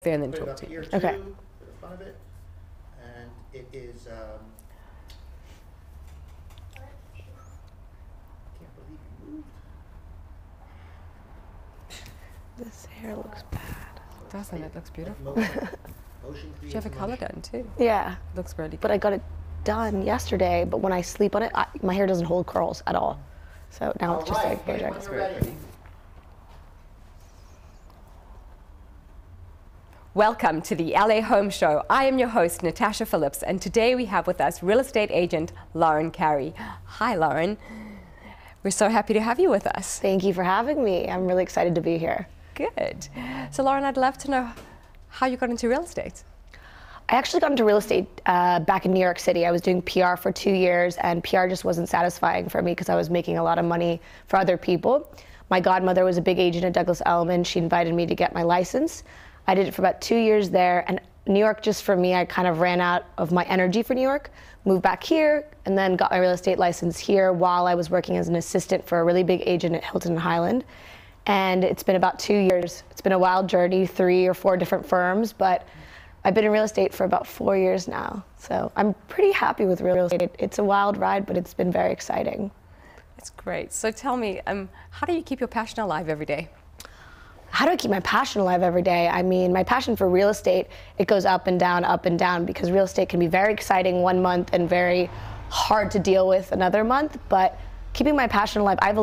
there and then Put it talk up to here you. too, Okay. for the fun of it. And it is, can't believe you moved. This hair looks bad. Doesn't it? Looks beautiful. Motion Did you have a color done too? Yeah, Looks really good. but I got it done yesterday, but when I sleep on it, my hair doesn't hold curls at all. So now it's just like Bojack. when you're ready. Welcome to the LA Home Show. I am your host, Natasha Phillips, and today we have with us real estate agent Lauren Carey. Hi, Lauren. We're so happy to have you with us. Thank you for having me. I'm really excited to be here. Good. So, Lauren, I'd love to know how you got into real estate. I actually got into real estate back in New York City. I was doing PR for 2 years, and PR just wasn't satisfying for me because I was making a lot of money for other people. My godmother was a big agent at Douglas Elliman. She invited me to get my license. I did it for about 2 years there, and New York, just for me, I kind of ran out of my energy for New York, moved back here, and then got my real estate license here while I was working as an assistant for a really big agent at Hilton and Highland. And it's been about 2 years. It's been a wild journey, 3 or 4 different firms, but I've been in real estate for about 4 years now. So I'm pretty happy with real estate. It's a wild ride, but it's been very exciting. That's great. So tell me, how do you keep your passion alive every day? How do I keep my passion alive every day? I mean, my passion for real estate, it goes up and down, because real estate can be very exciting one month and very hard to deal with another month. But keeping my passion alive, I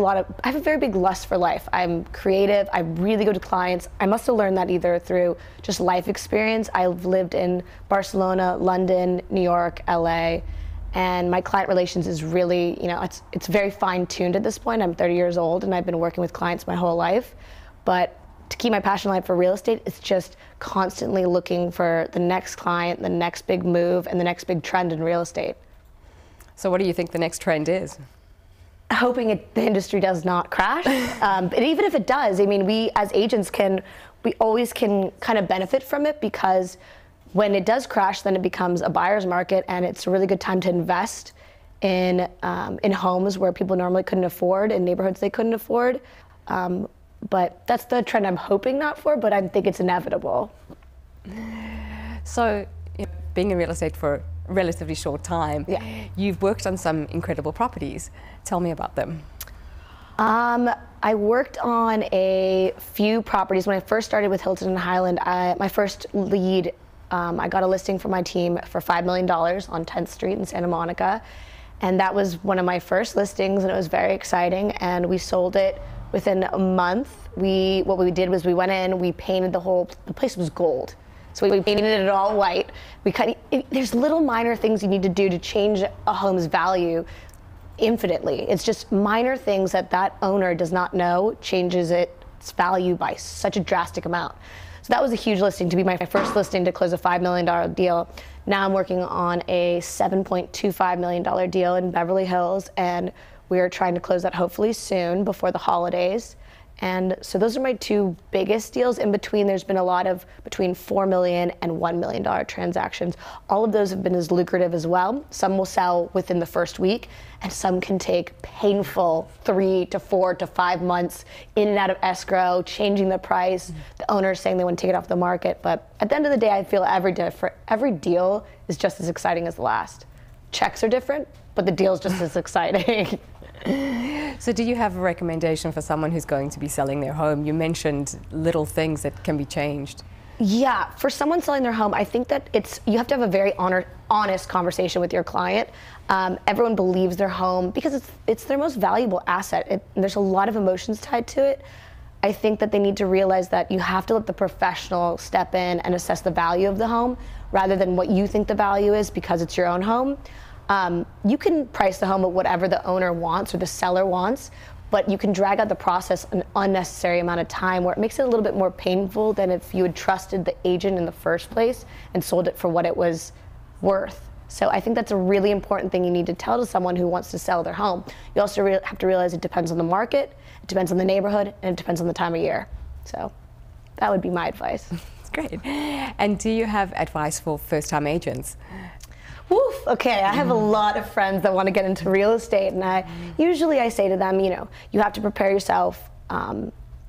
have a very big lust for life. I'm creative, I really go to clients. I must have learned that either through just life experience. I've lived in Barcelona, London, New York, LA, and my client relations is really, it's very fine-tuned at this point. I'm 30 years old and I've been working with clients my whole life. But to keep my passion alive for real estate, it's just constantly looking for the next client, the next big move, and the next big trend in real estate. So what do you think the next trend is? Hoping the industry does not crash. But even if it does, I mean, we as agents we always can kind of benefit from it, because when it does crash, then it becomes a buyer's market, and it's a really good time to invest in homes where people normally couldn't afford, in neighborhoods they couldn't afford. But that's the trend I'm hoping not for, but I think it's inevitable. So, being in real estate for a relatively short time, Yeah. You've worked on some incredible properties. Tell me about them. I worked on a few properties. When I first started with Hilton and Highland, my first lead, I got a listing for my team for $5 million on 10th Street in Santa Monica. And that was one of my first listings, and it was very exciting. And we sold it within a month. What we did was we went in, we painted the place was gold. So we painted it all white. There's little minor things you need to do to change a home's value infinitely. It's just minor things that owner does not know changes its value by such a drastic amount. So that was a huge listing, to be my first listing to close a $5 million deal. Now I'm working on a $7.25 million deal in Beverly Hills, and we are trying to close that hopefully soon before the holidays. And so those are my two biggest deals. In between, there's been a lot of between $4 million and $1 million transactions. All of those have been as lucrative as well. Some will sell within the first week, and some can take painful 3 to 4 to 5 months in and out of escrow, changing the price. The owner's saying they want to take it off the market. But at the end of the day, I feel every deal is just as exciting as the last. Checks are different, but the deal's just as exciting. So do you have a recommendation for someone who's going to be selling their home? You mentioned little things that can be changed. Yeah, for someone selling their home, I think that you have to have a very honest conversation with your client. Everyone believes their home because it's their most valuable asset. There's a lot of emotions tied to it. I think that they need to realize that you have to let the professional step in and assess the value of the home rather than what you think the value is because it's your own home. You can price the home at whatever the owner wants or the seller wants, but you can drag out the process an unnecessary amount of time where it makes it a little bit more painful than if you had trusted the agent in the first place and sold it for what it was worth. So I think that's a really important thing you need to tell to someone who wants to sell their home. You also have to realize it depends on the market, it depends on the neighborhood, and it depends on the time of year. So that would be my advice. Great. And do you have advice for first-time agents? Woof, okay, I have a lot of friends that want to get into real estate, and usually I say to them, you have to prepare yourself.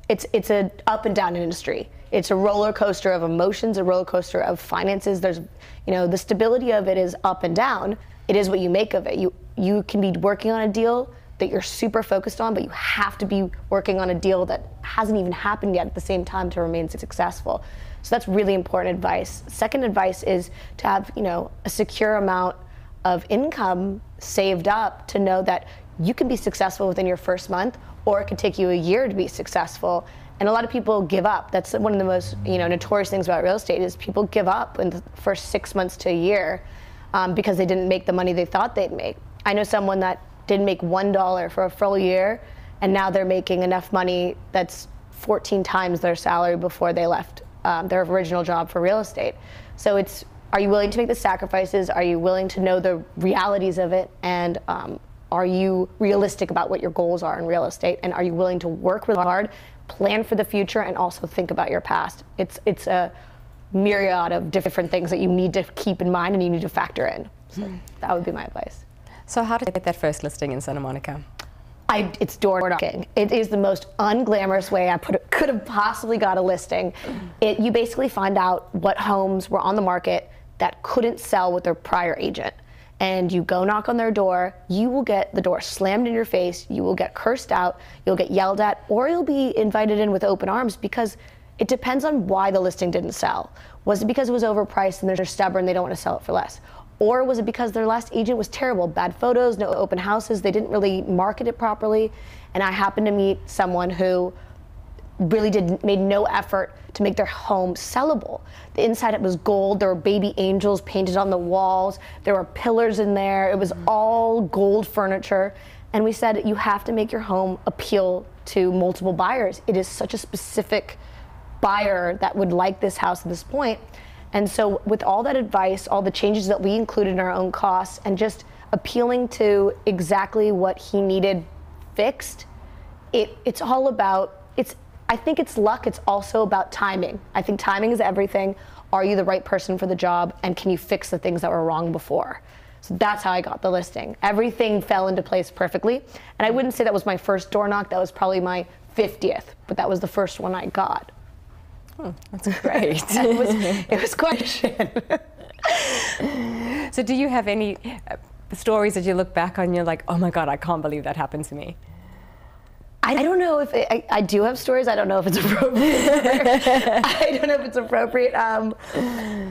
It's an up and down industry. It's a roller coaster of emotions, a roller coaster of finances. There's, the stability of it is up and down. It is what you make of it. You can be working on a deal that you're super focused on, but you have to be working on a deal that hasn't even happened yet at the same time to remain successful. So that's really important advice. Second advice is to have, a secure amount of income saved up to know that you can be successful within your first month, or it could take you a year to be successful. And a lot of people give up. That's one of the most notorious things about real estate is people give up in the first 6 months to a year because they didn't make the money they thought they'd make. I know someone that didn't make $1 for a full year, and now they're making enough money that's 14 times their salary before they left their original job for real estate. So it's, are you willing to make the sacrifices? Are you willing to know the realities of it? And are you realistic about what your goals are in real estate? And are you willing to work really hard, plan for the future, and also think about your past? It's a myriad of different things that you need to keep in mind and you need to factor in. So that would be my advice. So how did you get that first listing in Santa Monica? It's door knocking. It is the most unglamorous way I could have possibly got a listing. You basically find out what homes were on the market that couldn't sell with their prior agent. And you go knock on their door, you will get the door slammed in your face, you will get cursed out, you'll get yelled at, or you'll be invited in with open arms because it depends on why the listing didn't sell. Was it because it was overpriced and they're stubborn, they don't want to sell it for less? Or was it because their last agent was terrible, bad photos, no open houses, they didn't really market it properly? And I happened to meet someone who really made no effort to make their home sellable. The inside, it was gold, there were baby angels painted on the walls, there were pillars in there, it was all gold furniture. And we said, you have to make your home appeal to multiple buyers. It is such a specific buyer that would like this house at this point. And so with all that advice, all the changes that we included in our own costs, and just appealing to exactly what he needed fixed, it's all about, I think it's luck, it's also about timing. I think timing is everything. Are you the right person for the job, and can you fix the things that were wrong before? So that's how I got the listing. Everything fell into place perfectly. And I wouldn't say that was my first door knock, that was probably my 50th, but that was the first one I got. Oh, that's great. It was quite a shit. So do you have any stories that you look back on and you're like, oh my God, I can't believe that happened to me? I don't know if I do have stories. I don't know if it's appropriate. I don't know if it's appropriate.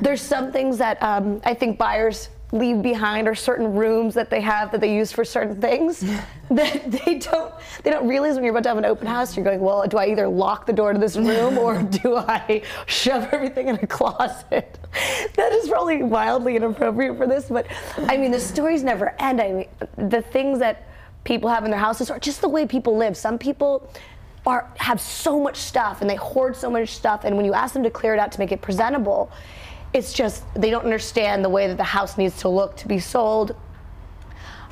There's some things that I think buyers leave behind, or certain rooms that they have that they use for certain things that they don't realize when you're about to have an open house. You're going, well, do I either lock the door to this room or do I shove everything in a closet? That is probably wildly inappropriate for this, but I mean, the stories never end. I mean, the things that people have in their houses are just the way people live. Some people have so much stuff and they hoard so much stuff, and when you ask them to clear it out to make it presentable, it's just, they don't understand the way that the house needs to look to be sold.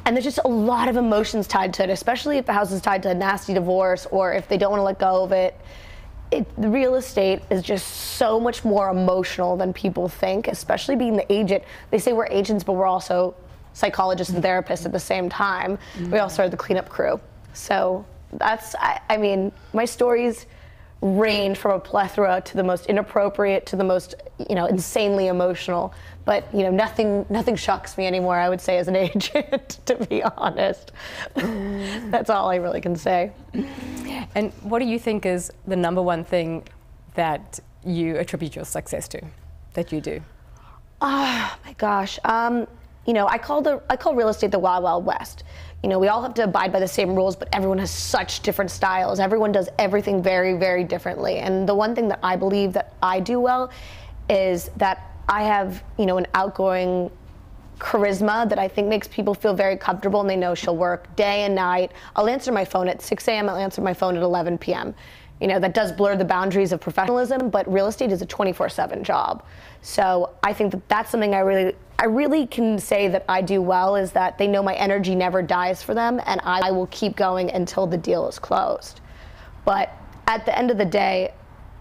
And there's just a lot of emotions tied to it, especially if the house is tied to a nasty divorce or if they don't want to let go of it. The real estate is just so much more emotional than people think, especially being the agent. They say we're agents, but we're also psychologists and therapists at the same time. Mm-hmm. We also are the cleanup crew. So that's, I mean, my stories range from a plethora to the most inappropriate to the most, insanely emotional. But, nothing shocks me anymore, I would say, as an agent, to be honest. That's all I really can say. And what do you think is the number one thing that you attribute your success to, that you do? Oh, my gosh. I call real estate the Wild Wild West. We all have to abide by the same rules, but everyone has such different styles. Everyone does everything very, very differently. And the one thing that I believe that I do well is that I have, an outgoing charisma that I think makes people feel very comfortable, and they know she'll work day and night. I'll answer my phone at 6 a.m., I'll answer my phone at 11 p.m. That does blur the boundaries of professionalism, but real estate is a 24/7 job. So I think that that's something I really can say that I do well, is that they know my energy never dies for them, and I will keep going until the deal is closed. But at the end of the day,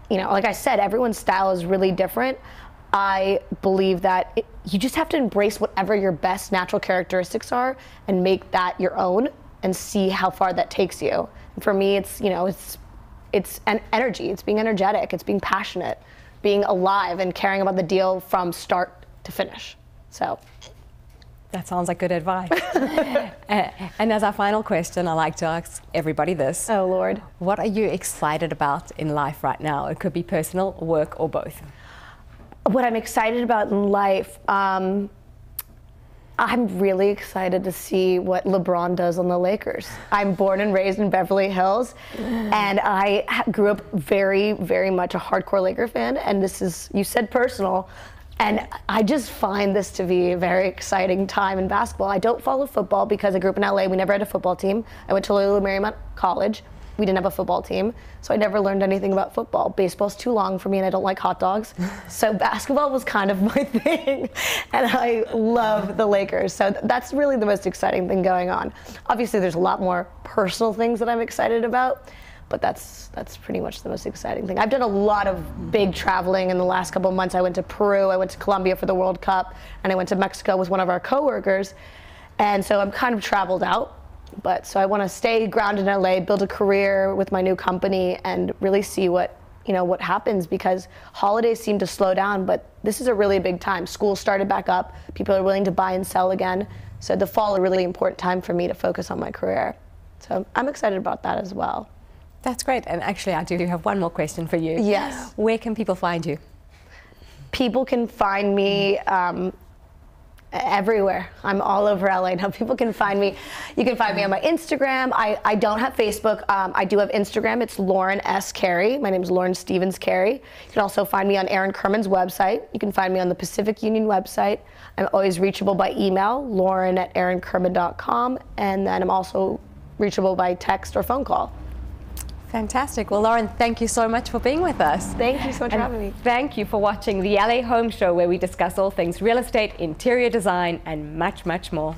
like I said, everyone's style is really different. I believe that you just have to embrace whatever your best natural characteristics are and make that your own and see how far that takes you. And for me, it's it's an energy, it's being energetic, it's being passionate, being alive and caring about the deal from start to finish. So. That sounds like good advice. And as our final question, I like to ask everybody this. Oh, Lord. What are you excited about in life right now? It could be personal, work, or both. What I'm excited about in life, I'm really excited to see what LeBron does on the Lakers. I'm born and raised in Beverly Hills, and I grew up very, very much a hardcore Laker fan, and this is, you said personal, and I just find this to be a very exciting time in basketball. I don't follow football because I grew up in LA. We never had a football team. I went to Loyola Marymount College. We didn't have a football team, so I never learned anything about football. Baseball's too long for me, and I don't like hot dogs. So basketball was kind of my thing, and I love the Lakers. So that's really the most exciting thing going on. Obviously, there's a lot more personal things that I'm excited about, but that's pretty much the most exciting thing. I've done a lot of big traveling in the last couple of months. I went to Peru, I went to Colombia for the World Cup, and I went to Mexico with one of our coworkers. And so I'm kind of traveled out, but so I want to stay grounded in LA, build a career with my new company, and really see what happens, because holidays seem to slow down, but this is a really big time. School started back up, people are willing to buy and sell again. So the fall is a really important time for me to focus on my career. So I'm excited about that as well. That's great. And actually, I do have one more question for you. Yes. Where can people find you? People can find me everywhere. I'm all over LA now. People can find me. You can find me on my Instagram. I don't have Facebook. I do have Instagram. It's Lauren S. Carey. My name is Lauren Stevens Carey. You can also find me on Aaron Kerman's website. You can find me on the Pacific Union website. I'm always reachable by email, lauren@aaronkerman.com. And then I'm also reachable by text or phone call. Fantastic. Well, Lauren, thank you so much for being with us. Thank you so much for having me. Thank you for watching the LA Home Show, where we discuss all things real estate, interior design, and much, much more.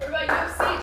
Everybody